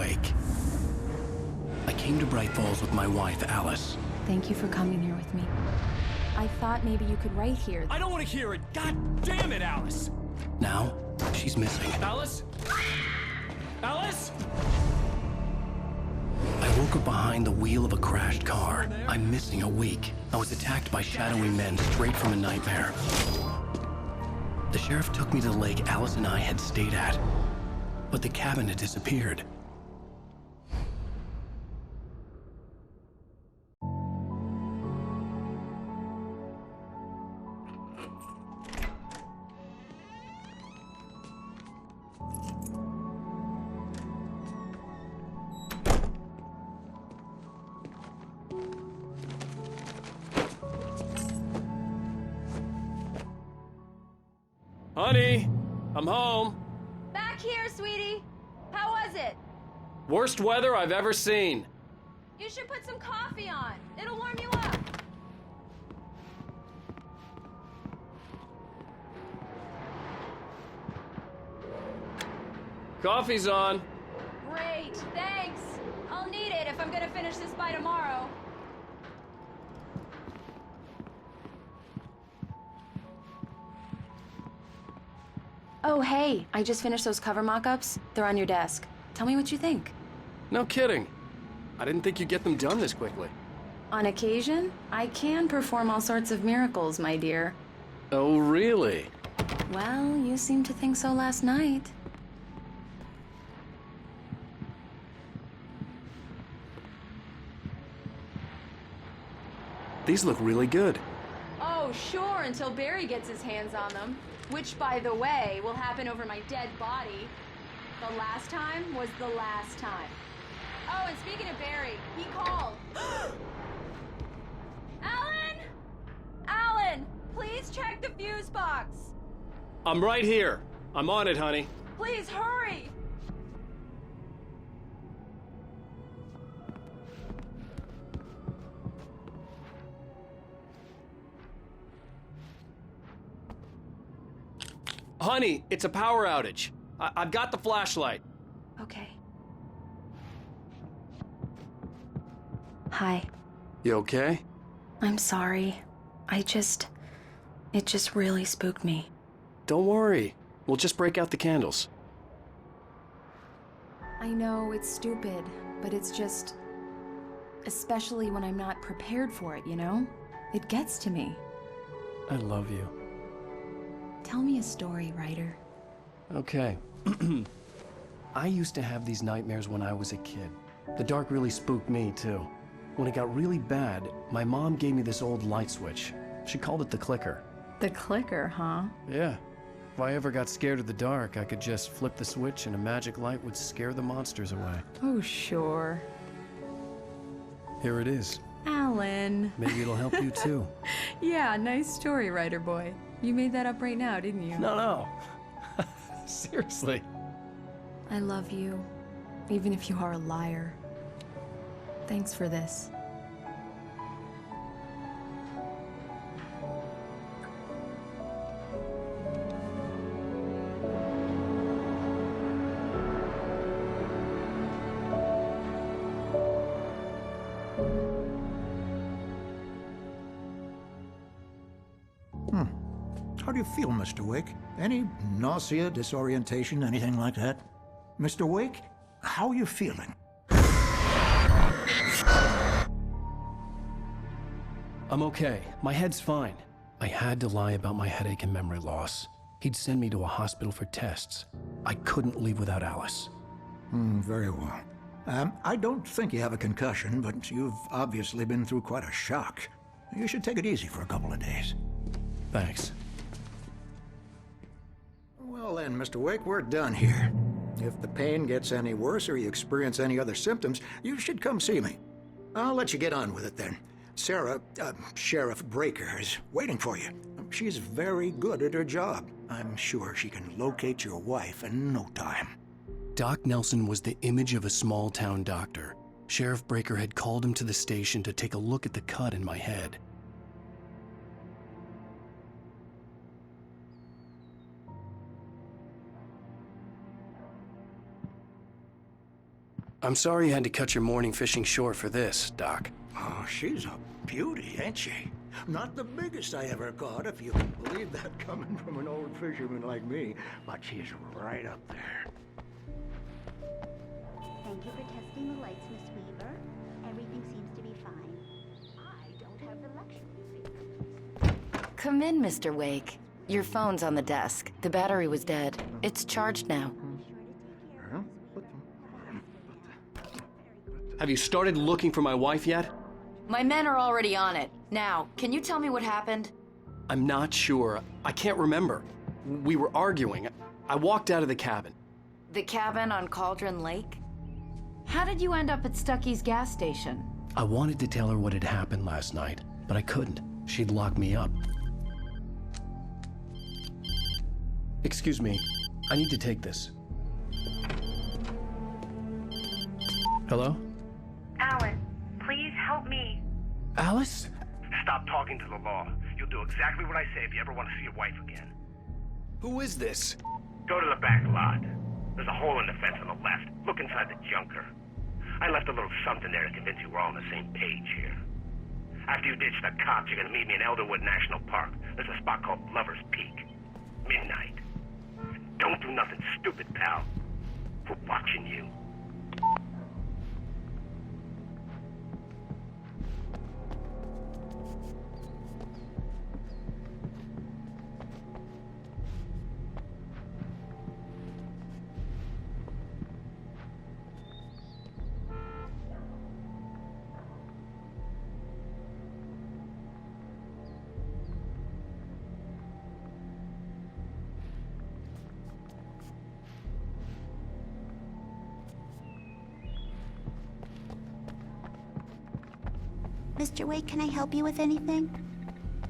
awake. I came to Bright Falls with my wife, Alice. Thank you for coming here with me. I thought maybe you could write here. I don't want to hear it! God damn it, Alice! Now, she's missing. Alice? Alice? I woke up behind the wheel of a crashed car. I'm missing a week. I was attacked by shadowy men straight from a nightmare. The sheriff took me to the lake Alice and I had stayed at, but the cabin had disappeared. Honey, I'm home. Back here, sweetie. How was it? Worst weather I've ever seen. You should put some coffee on. It'll warm you up. Coffee's on. Great, thanks. I'll need it if I'm gonna finish this by tomorrow. Oh, hey, I just finished those cover mock-ups. They're on your desk. Tell me what you think. No kidding. I didn't think you'd get them done this quickly. On occasion, I can perform all sorts of miracles, my dear. Oh, really? Well, you seemed to think so last night. These look really good. Oh, sure, until Barry gets his hands on them. Which, by the way, will happen over my dead body. The last time was the last time. Oh, and speaking of Barry, he called. Alan! Alan, please check the fuse box. I'm right here. I'm on it, honey. Please hurry. Honey, it's a power outage. I've got the flashlight. Okay. Hi. You okay? I'm sorry. It just really spooked me. Don't worry. We'll just break out the candles. I know it's stupid, but it's just... especially when I'm not prepared for it, you know? It gets to me. I love you. Tell me a story, writer. Okay. I used to have these nightmares when I was a kid. The dark really spooked me, too. When it got really bad, my mom gave me this old light switch. She called it the clicker. The clicker, huh? Yeah. If I ever got scared of the dark, I could just flip the switch and a magic light would scare the monsters away. Oh, sure. Here it is. Alan. Maybe it'll help you, too. Yeah, nice story, writer boy. You made that up right now, didn't you? No. Seriously. I love you, even if you are a liar. Thanks for this. How do you feel, Mr. Wake? Any nausea, disorientation, anything like that? Mr. Wake, how are you feeling? I'm okay. My head's fine. I had to lie about my headache and memory loss. He'd send me to a hospital for tests. I couldn't leave without Alice. Very well. I don't think you have a concussion, but you've obviously been through quite a shock. You should take it easy for a couple of days. Thanks. Well then, Mr. Wake, we're done here. If the pain gets any worse or you experience any other symptoms, you should come see me. I'll let you get on with it then. Sarah, Sheriff Breaker, is waiting for you. She's very good at her job. I'm sure she can locate your wife in no time. Doc Nelson was the image of a small-town doctor. Sheriff Breaker had called him to the station to take a look at the cut in my head. I'm sorry you had to cut your morning fishing short for this, Doc. Oh, she's a beauty, ain't she? Not the biggest I ever caught, if you can believe that coming from an old fisherman like me, but she's right up there. Thank you for testing the lights, Miss Weaver. Everything seems to be fine. I don't have the luxury. Come in, Mr. Wake. Your phone's on the desk. The battery was dead. It's charged now. Huh? Have you started looking for my wife yet? My men are already on it. Now, can you tell me what happened? I'm not sure. I can't remember. We were arguing. I walked out of the cabin. The cabin on Cauldron Lake? How did you end up at Stucky's gas station? I wanted to tell her what had happened last night, but I couldn't. She'd lock me up. Excuse me. I need to take this. Hello? Alan, please help me. Alice? Stop talking to the law. You'll do exactly what I say if you ever want to see your wife again. Who is this? Go to the back lot. There's a hole in the fence on the left. Look inside the junker. I left a little something there to convince you we're all on the same page here. After you ditch the cops, you're gonna meet me in Elderwood National Park. There's a spot called Lover's Peak. Midnight. Don't do nothing stupid, pal. We're watching you. Mr. Wake, can I help you with anything?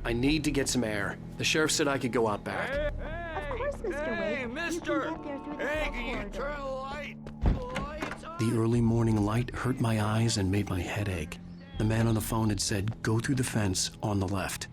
I need to get some air. The sheriff said I could go out back. Of course, Mr. Wake. You can get there through the corridor. The early morning light hurt my eyes and made my head ache. The man on the phone had said, go through the fence on the left.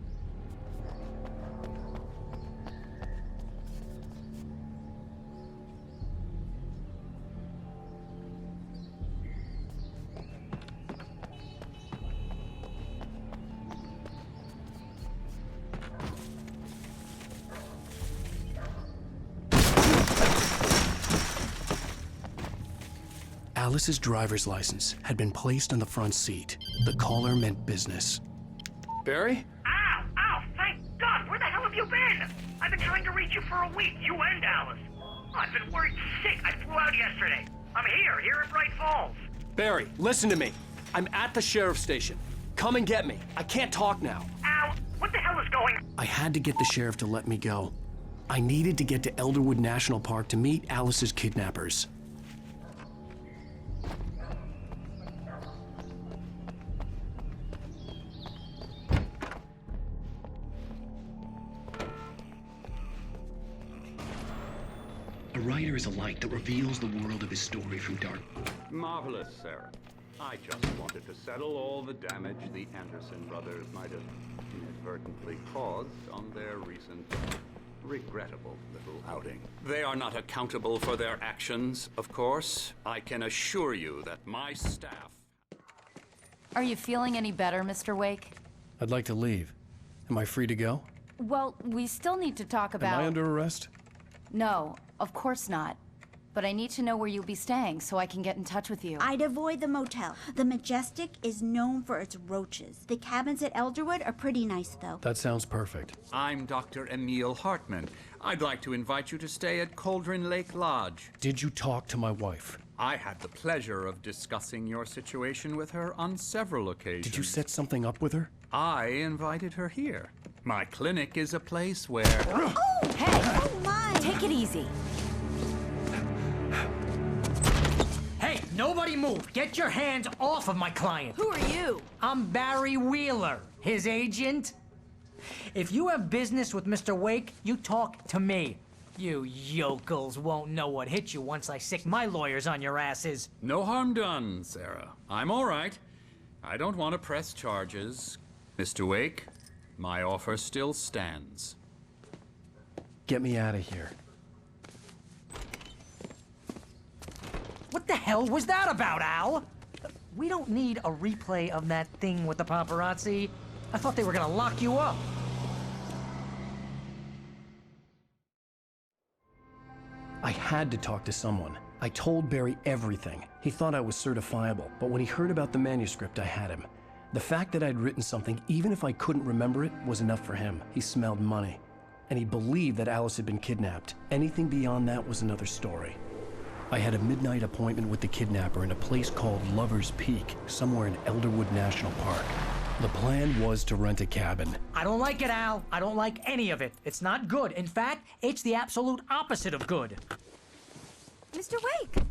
Alice's driver's license had been placed on the front seat. The caller meant business. Barry? Ow! Ow! Thank God! Where the hell have you been? I've been trying to reach you for a week, you and Alice. I've been worried sick. I flew out yesterday. I'm here in Bright Falls. Barry, listen to me. I'm at the sheriff's station. Come and get me. I can't talk now. Ow! What the hell is going on? I had to get the sheriff to let me go. I needed to get to Elderwood National Park to meet Alice's kidnappers. A writer is a light that reveals the world of his story from dark. Marvelous, Sarah. I just wanted to settle all the damage the Anderson brothers might have inadvertently caused on their recent, regrettable little outing. They are not accountable for their actions, of course. I can assure you that my staff... Are you feeling any better, Mr. Wake? I'd like to leave. Am I free to go? Well, we still need to talk about... Am I under arrest? No, of course not. But I need to know where you'll be staying so I can get in touch with you. I'd avoid the motel. The Majestic is known for its roaches. The cabins at Elderwood are pretty nice, though. That sounds perfect. I'm Dr. Emil Hartman. I'd like to invite you to stay at Cauldron Lake Lodge. Did you talk to my wife? I had the pleasure of discussing your situation with her on several occasions. Did you set something up with her? I invited her here. My clinic is a place where... Oh! Hey! Oh, my! Take it easy. Hey, nobody move! Get your hands off of my client! Who are you? I'm Barry Wheeler, his agent. If you have business with Mr. Wake, you talk to me. You yokels won't know what hit you once I sick my lawyers on your asses. No harm done, Sarah. I'm all right. I don't want to press charges. Mr. Wake, my offer still stands. Get me out of here. What the hell was that about, Al? We don't need a replay of that thing with the paparazzi. I thought they were gonna lock you up. I had to talk to someone. I told Barry everything. He thought I was certifiable, but when he heard about the manuscript, I had him. The fact that I'd written something, even if I couldn't remember it, was enough for him. He smelled money. And he believed that Alice had been kidnapped. Anything beyond that was another story. I had a midnight appointment with the kidnapper in a place called Lover's Peak, somewhere in Elderwood National Park. The plan was to rent a cabin. I don't like it, Al. I don't like any of it. It's not good. In fact, it's the absolute opposite of good. Mr. Wake!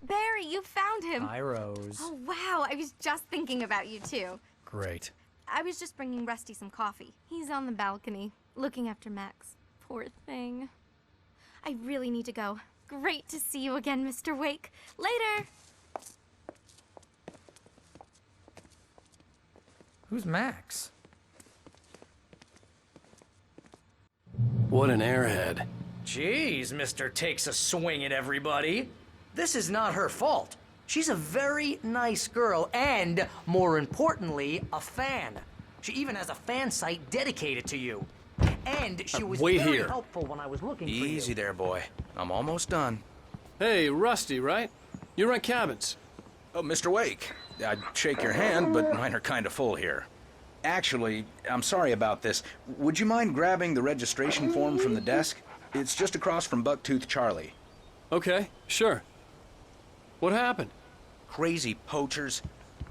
Barry, you found him. Hi, Rose. Oh, wow. I was just thinking about you, too. Great. I was just bringing Rusty some coffee. He's on the balcony, looking after Max. Poor thing. I really need to go. Great to see you again, Mr. Wake. Later! Who's Max? What an airhead. Jeez, Mr. Takes a swing at everybody. This is not her fault. She's a very nice girl and, more importantly, a fan. She even has a fan site dedicated to you. And she was wait very here. helpful when I was looking for you. Easy there, boy. I'm almost done. Hey, Rusty, right? You rent cabins. Oh, Mr. Wake. I'd shake your hand, but mine are kind of full here. Actually, I'm sorry about this. Would you mind grabbing the registration form from the desk? It's just across from Bucktooth Charlie. Okay, sure. What happened? Crazy poachers.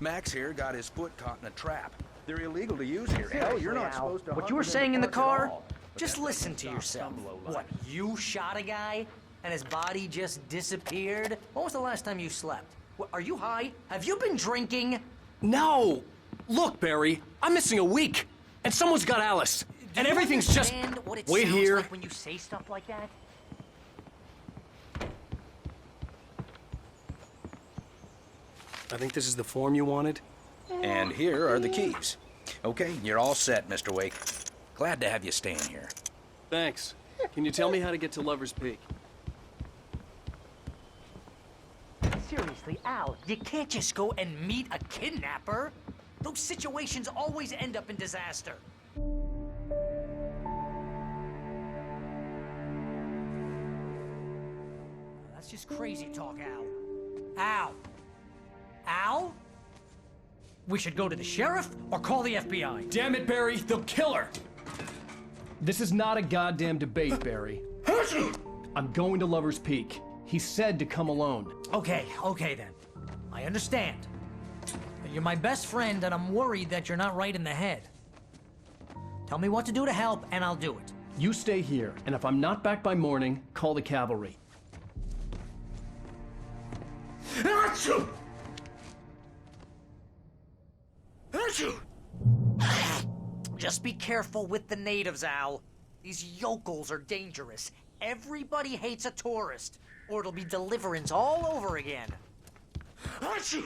Max here got his foot caught in a trap. They're illegal to use here. Hell, you're not supposed to. What you were saying in the car? Just listen to yourself. What, you shot a guy and his body just disappeared? When was the last time you slept? What, are you high? Have you been drinking? No! Look, Barry, I'm missing a week, and someone's got Alice, and everything's just... What it Wait sounds here. like when you say stuff like that? I think this is the form you wanted. And here are the keys. Okay, you're all set, Mr. Wake. Glad to have you staying here. Thanks. Can you tell me how to get to Lover's Peak? Seriously, Al, you can't just go and meet a kidnapper. Those situations always end up in disaster. That's just crazy talk, Al. Al? Al? We should go to the sheriff or call the FBI. Damn it, Barry, they'll kill her! This is not a goddamn debate, Barry. I'm going to Lover's Peak. He said to come alone. Okay then. I understand. You're my best friend, and I'm worried that you're not right in the head. Tell me what to do to help, and I'll do it. You stay here, and if I'm not back by morning, call the cavalry. Achoo! Just be careful with the natives, Al. These yokels are dangerous. Everybody hates a tourist, or it'll be Deliverance all over again. Achoo!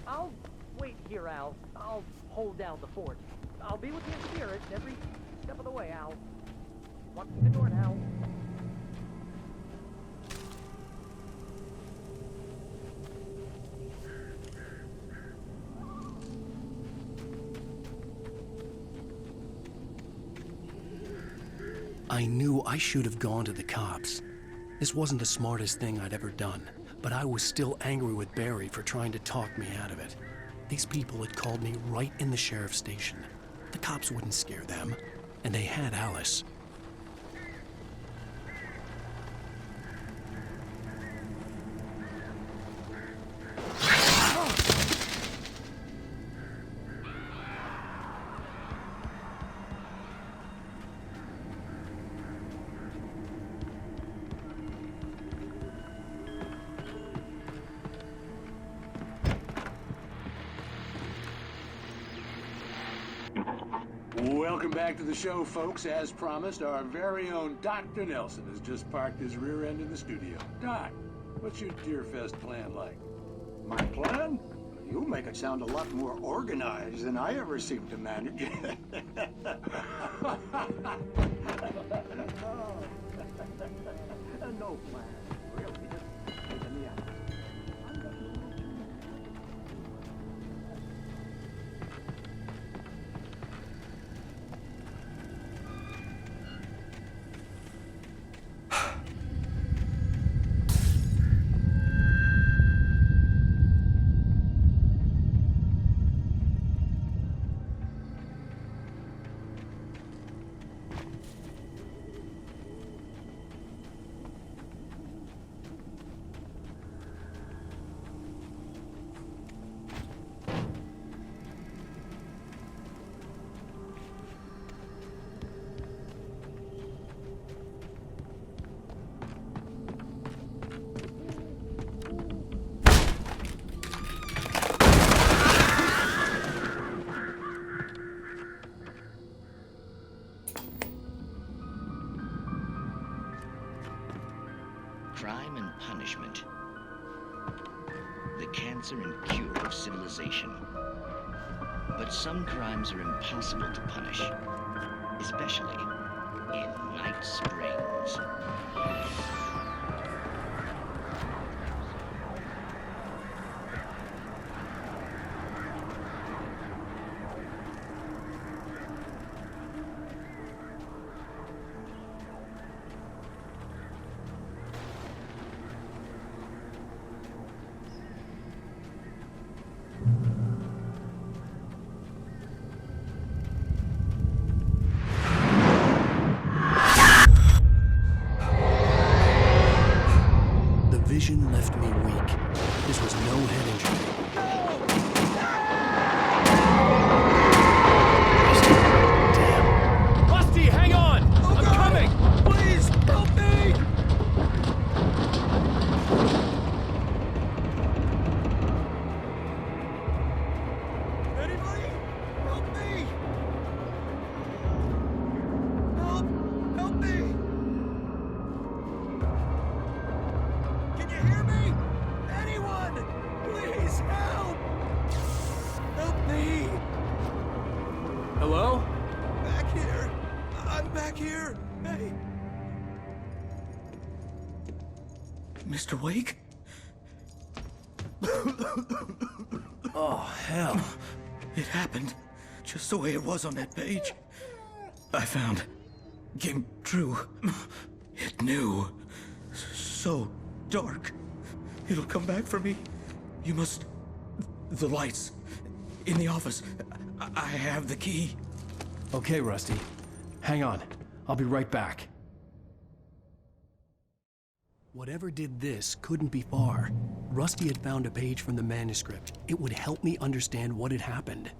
I'll wait here, Al. I'll hold down the fort. I'll be with you in spirit every step of the way, Al. Watching the door now. I knew I should have gone to the cops. This wasn't the smartest thing I'd ever done, but I was still angry with Barry for trying to talk me out of it. These people had called me right in the sheriff's station. The cops wouldn't scare them, and they had Alice. Welcome back to the show, folks. As promised, our very own Dr. Nelson has just parked his rear end in the studio. Doc, what's your Deer Fest plan like? My plan? You make it sound a lot more organized than I ever seem to manage. No plan, really. Just taking the honest. I'm getting a little too Crime and punishment. The cancer and cure of civilization. But some crimes are impossible to punish, especially in Night Springs. Vision left me weak. This was no head injury. Damn. Rusty, hang on! I'm coming! Please, help me! Anybody? Help me! Help me! Can you hear me? Anyone! Please help! Help me! Hello? Back here! I'm back here! Hey! Mr. Wake? Oh, hell. It happened just the way it was on that page. I found. Came true. It knew. So dark. It'll come back for me. You must... The lights. In the office. I have the key. Okay, Rusty. Hang on. I'll be right back. Whatever did this couldn't be far. Rusty had found a page from the manuscript. It would help me understand what had happened.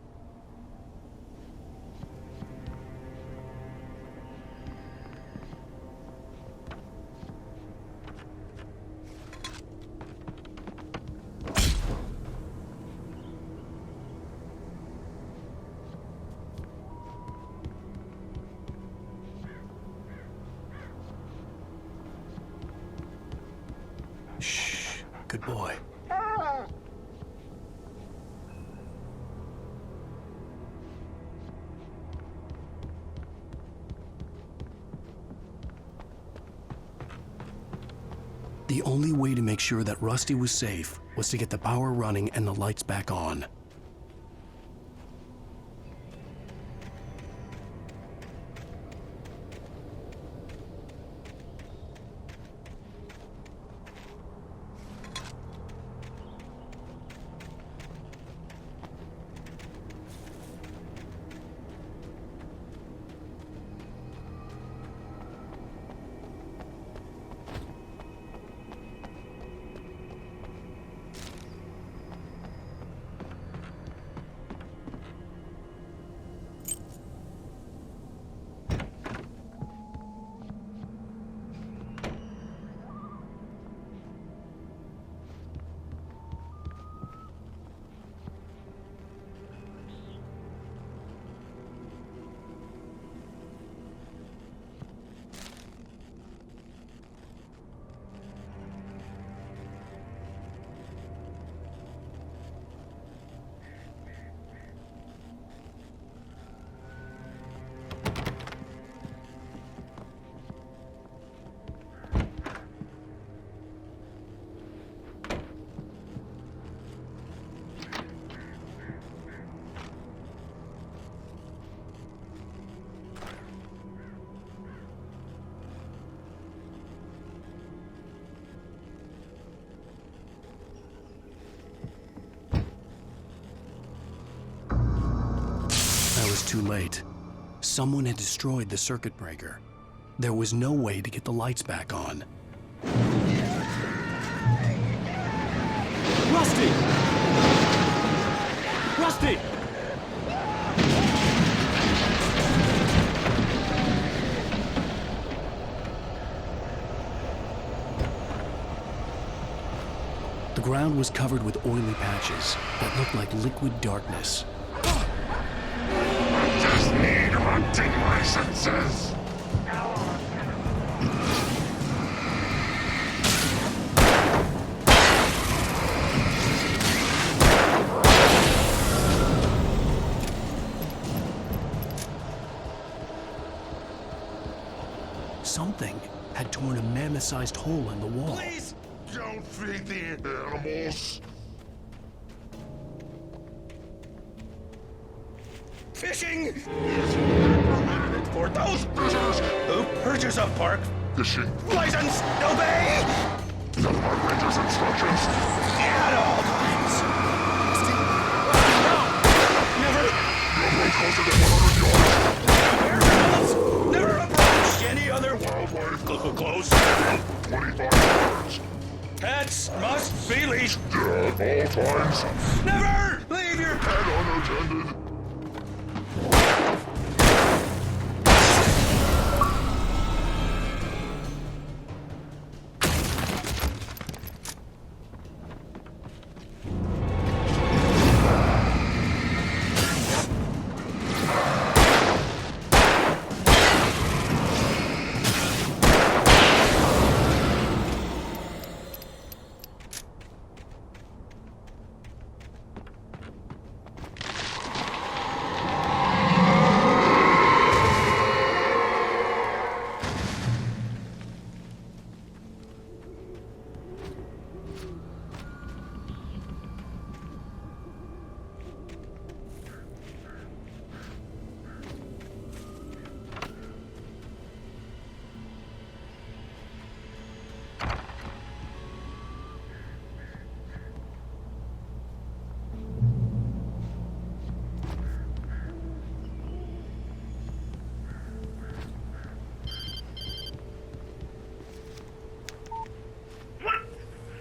Shh. Good boy. The only way to make sure that Rusty was safe was to get the power running and the lights back on. too late. Someone had destroyed the circuit breaker. There was no way to get the lights back on. Rusty! Rusty! The ground was covered with oily patches that looked like liquid darkness. I just need hunting licenses. Something had torn a mammoth-sized hole in the wall. Please don't feed the animals. Fishing! For those creatures who purchase a park Fishing license, obey! my ranger's instructions. At all times. Never. You're closer than 100 yards. Never approach any other Wildlife closer than 25 yards. pets must be leashed. At all times. Never leave your Pet unattended.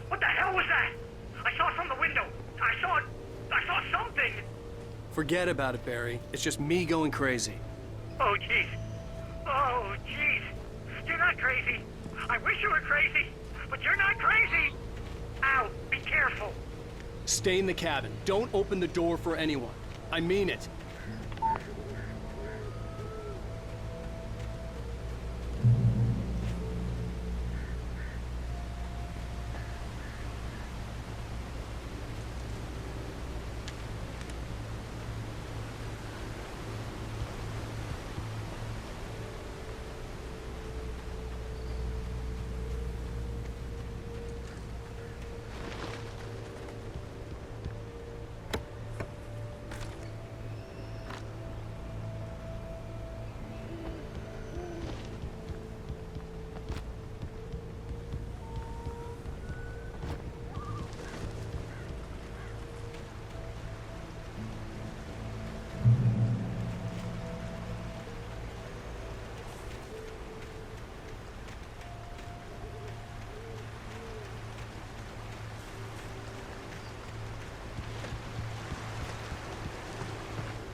What the hell was that? I saw it from the window. I saw something. Forget about it, Barry. It's just me going crazy. Oh, jeez. Oh, jeez. You're not crazy. I wish you were crazy, but you're not crazy. Ow, be careful. Stay in the cabin. Don't open the door for anyone. I mean it.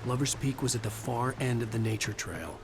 Lover's Peak was at the far end of the nature trail.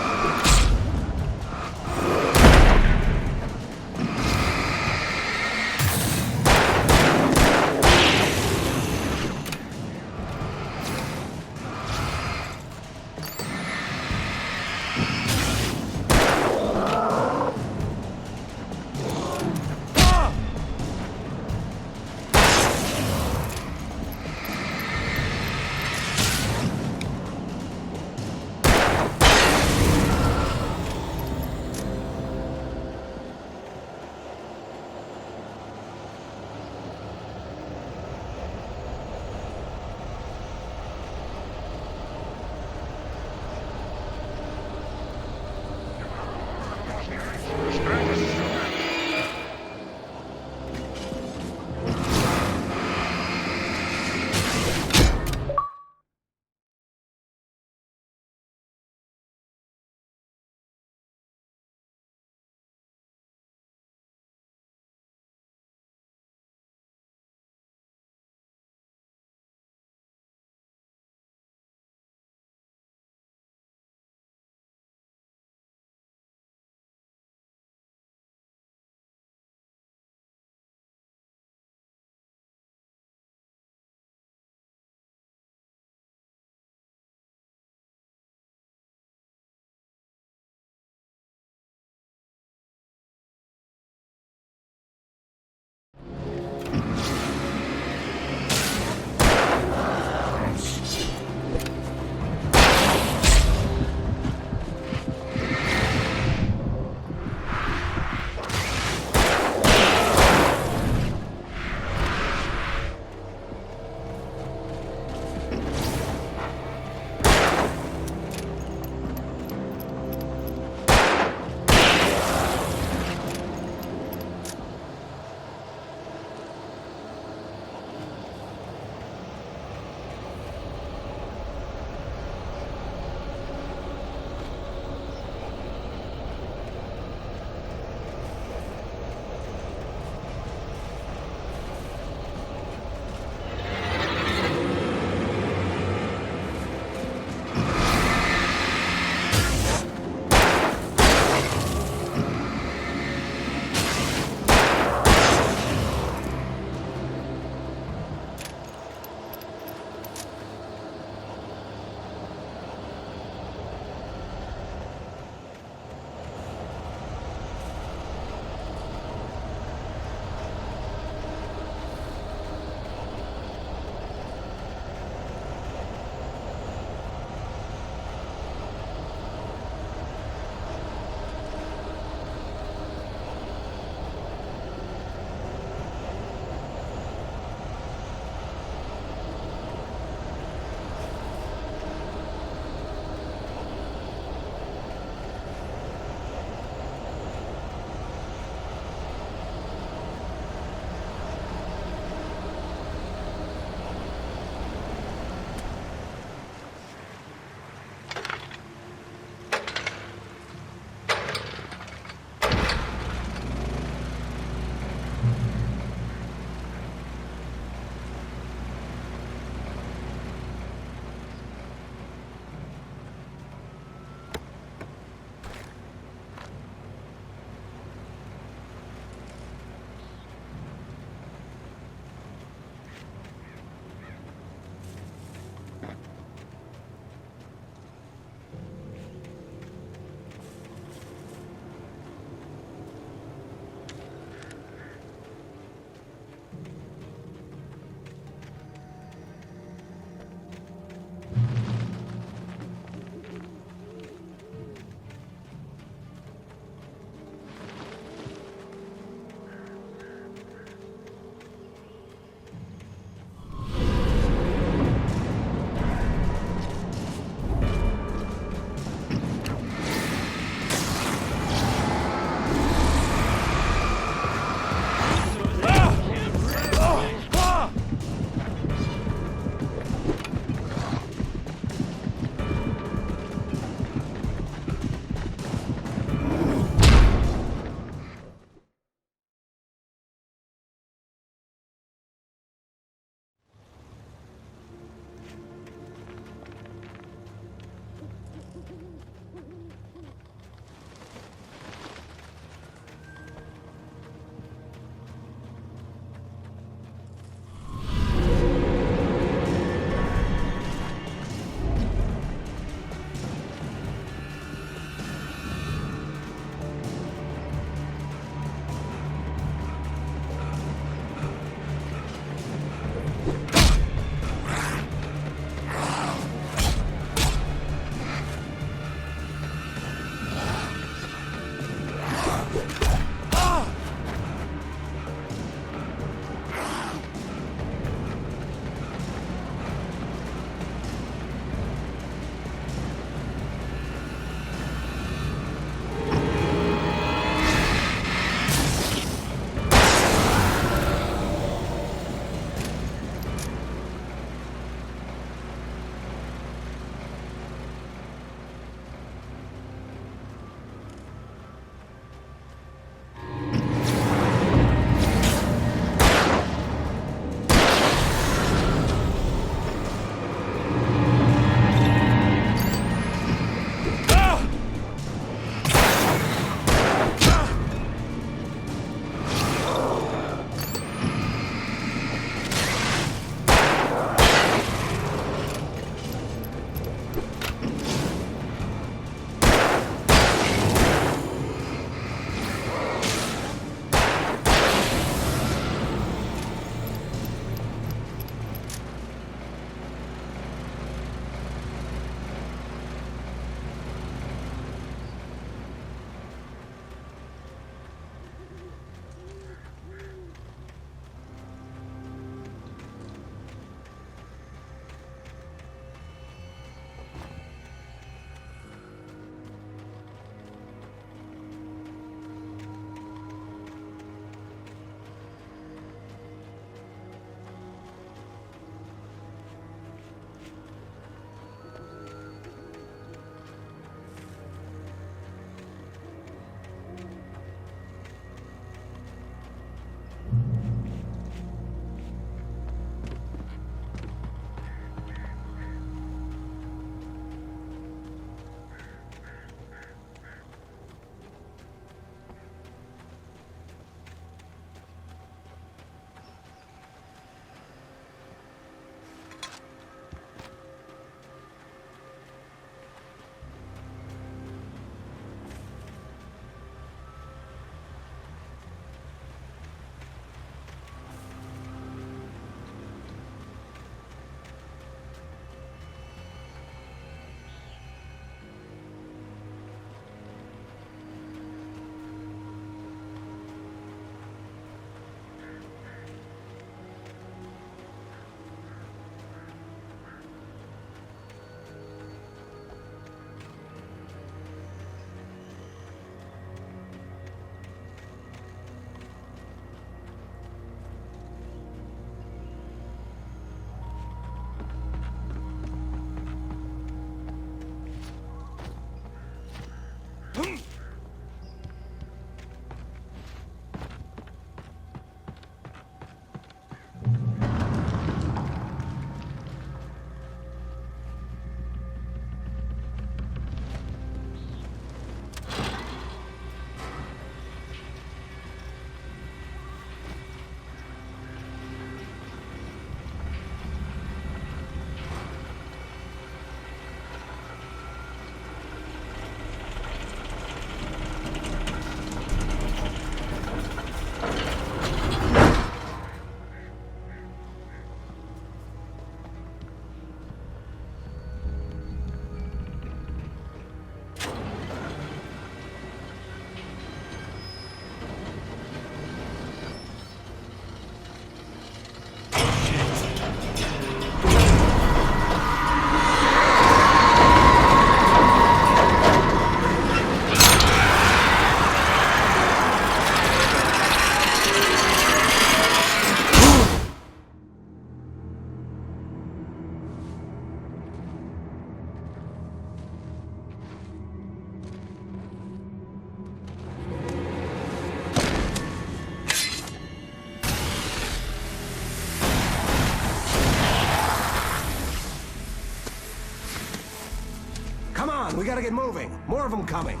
Come on, we gotta get moving. More of them coming.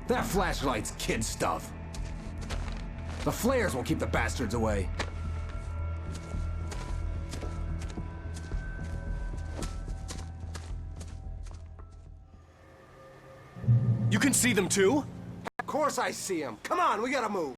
That flashlight's kid stuff. The flares will keep the bastards away. You can see them too? Of course I see them. Come on, we gotta move.